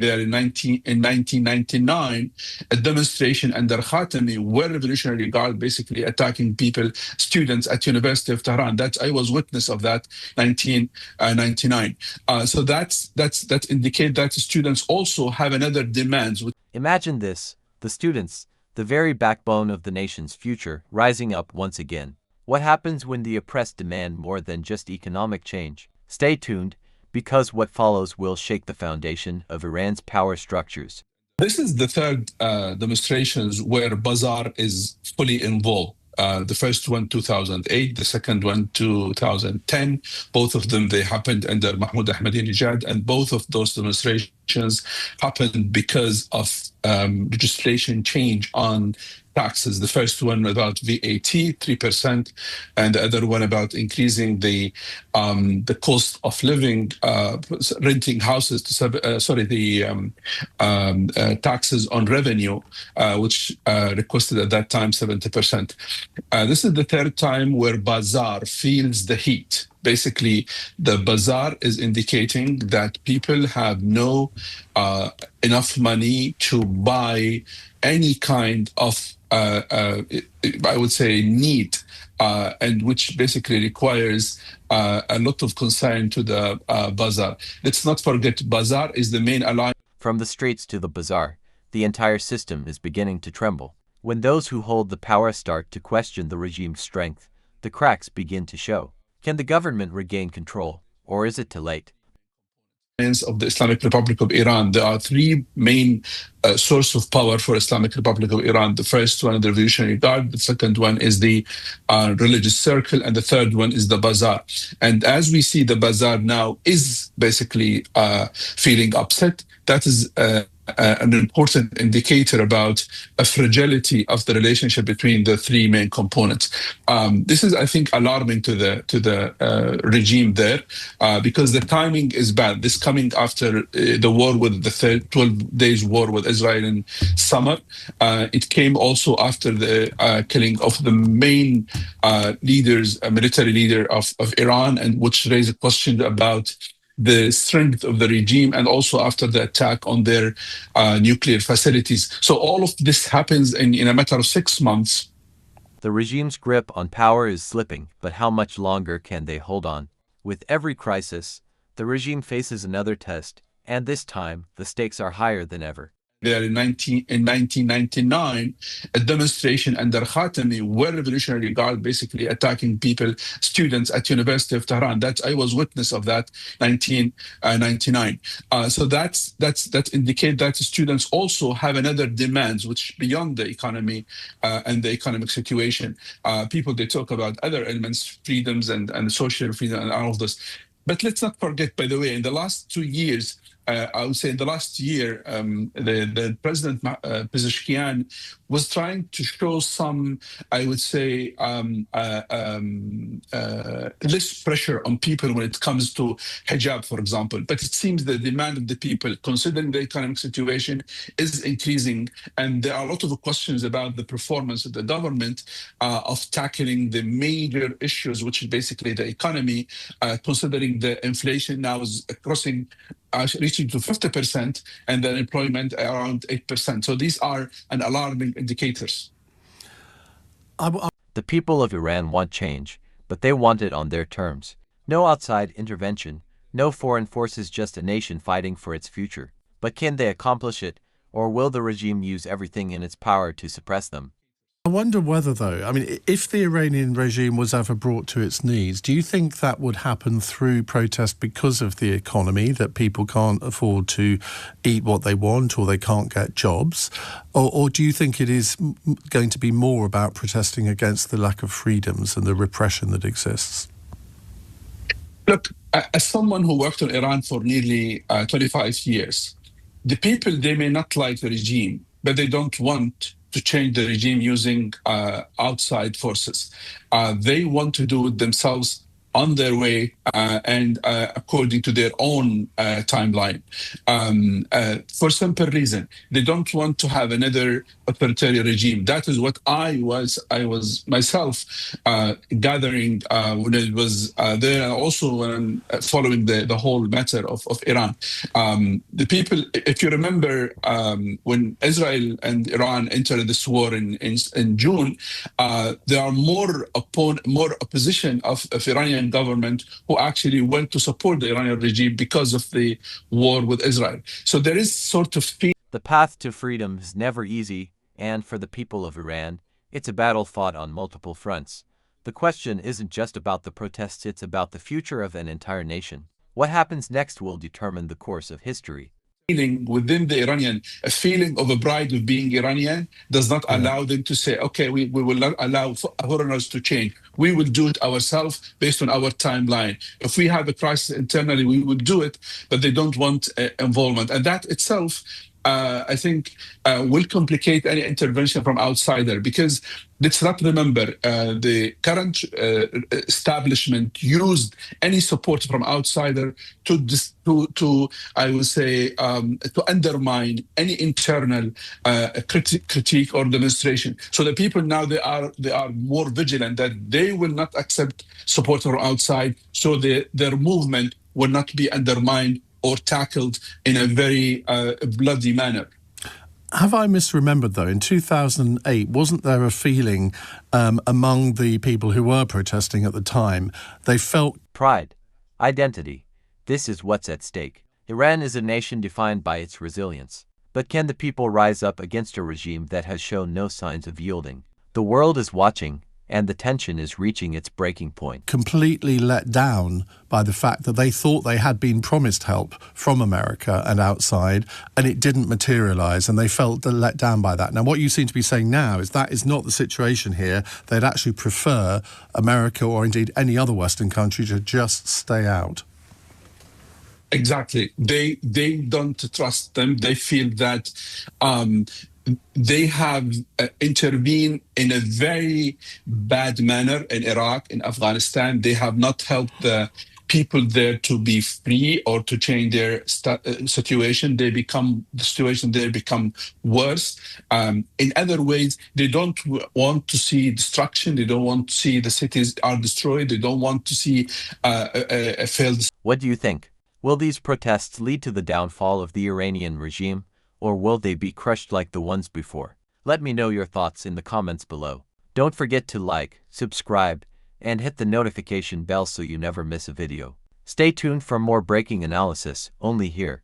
there in 1999, a demonstration under Khatami where Revolutionary Guard basically attacking people, students at University of Tehran. I was witness of that 1999. So that indicate that students also have another demands. Imagine this, the students, the very backbone of the nation's future, rising up once again. What happens when the oppressed demand more than just economic change? Stay tuned, because what follows will shake the foundation of Iran's power structures. This is the third demonstrations where Bazaar is fully involved. The first one, 2008, the second one, 2010. Both of them, they happened under Mahmoud Ahmadinejad, and both of those demonstrations happened because of legislation change on taxes. The first one about VAT, 3%, and the other one about increasing the cost of living, renting houses to taxes on revenue, which requested at that time 70%. This is the third time where Bazaar feels the heat. Basically, the Bazaar is indicating that people have no enough money to buy any kind of I would say need, and which basically requires a lot of concern to the Bazaar. Let's not forget, Bazaar is the main ally. From the streets to the Bazaar, the entire system is beginning to tremble. When those who hold the power start to question the regime's strength, the cracks begin to show. Can the government regain control, or is it too late? Of the Islamic Republic of Iran, there are three main sources of power for Islamic Republic of Iran. The first one is the Revolutionary Guard, the second one is the religious circle, and the third one is the Bazaar. And as we see, the Bazaar now is basically feeling upset. That is an important indicator about a fragility of the relationship between the three main components. This is, I think, alarming to the regime there, because the timing is bad. This coming after the war with the 12 days war with Israel in summer. It came also after the killing of the main military leader of Iran, and which raised a question about the strength of the regime, and also after the attack on their nuclear facilities. So all of this happens in a matter of 6 months. The regime's grip on power is slipping, but how much longer can they hold on? With every crisis, the regime faces another test, and this time, the stakes are higher than ever. There in 1999, a demonstration under Khatami where Revolutionary Guard basically attacking people, students at University of Tehran. I was witness of that 1999. So that indicate that students also have another demands, which beyond the economy and the economic situation. People, they talk about other elements, freedoms and social freedom and all of this. But let's not forget, by the way, in the last 2 years, I would say in the last year, the President Pezeshkian was trying to show some, I would say, less pressure on people when it comes to hijab, for example. But it seems the demand of the people, considering the economic situation, is increasing. And there are a lot of questions about the performance of the government of tackling the major issues, which is basically the economy, considering the inflation now is reaching to 50% and the unemployment around 8%. So these are an alarming indicators. The people of Iran want change, but they want it on their terms. No outside intervention, no foreign forces, just a nation fighting for its future. But can they accomplish it, or will the regime use everything in its power to suppress them? I wonder whether, though, I mean, if the Iranian regime was ever brought to its knees, do you think that would happen through protest because of the economy, that people can't afford to eat what they want or they can't get jobs? Or do you think it is going to be more about protesting against the lack of freedoms and the repression that exists? Look, as someone who worked in Iran for nearly 25 years, the people, they may not like the regime, but they don't want to change the regime using outside forces. They want to do it themselves on their way and according to their own timeline. For simple reason, they don't want to have another authoritarian regime. That is what I was myself gathering when I was there, and also when I'm following the whole matter of Iran. The people, if you remember, when Israel and Iran entered this war in June, there are more opposition of Iranian government who actually went to support the Iranian regime because of the war with Israel. So there is sort of The path to freedom is never easy, and for the people of Iran, it's a battle fought on multiple fronts. The question isn't just about the protests, it's about the future of an entire nation. What happens next will determine the course of history. feeling within the Iranian, a feeling of a pride of being Iranian does not allow them to say, okay, we will not allow foreigners to change. We will do it ourselves based on our timeline. If we have a crisis internally, we will do it, but they don't want involvement. And that itself, I think, will complicate any intervention from outsider, because let's not remember the current establishment used any support from outsider to I would say to undermine any internal critique or demonstration. So the people now they are more vigilant that they will not accept support from outside, so their movement will not be undermined or tackled in a very bloody manner. Have I misremembered, though? In 2008, wasn't there a feeling among the people who were protesting at the time, they felt pride, identity. This is what's at stake. Iran is a nation defined by its resilience. But can the people rise up against a regime that has shown no signs of yielding? The world is watching, and the tension is reaching its breaking point. Completely let down by the fact that they thought they had been promised help from America and outside, and it didn't materialize, and they felt let down by that. Now, what you seem to be saying now is that is not the situation here. They'd actually prefer America, or indeed any other Western country, to just stay out. Exactly. They don't trust them. They feel that they have intervened in a very bad manner in Iraq, in Afghanistan. They have not helped the people there to be free or to change their situation. The situation there become worse. In other ways, they don't want to see destruction. They don't want to see the cities are destroyed. They don't want to see a failed. What do you think? Will these protests lead to the downfall of the Iranian regime, or will they be crushed like the ones before? Let me know your thoughts in the comments below. Don't forget to like, subscribe, and hit the notification bell so you never miss a video. Stay tuned for more breaking analysis, only here.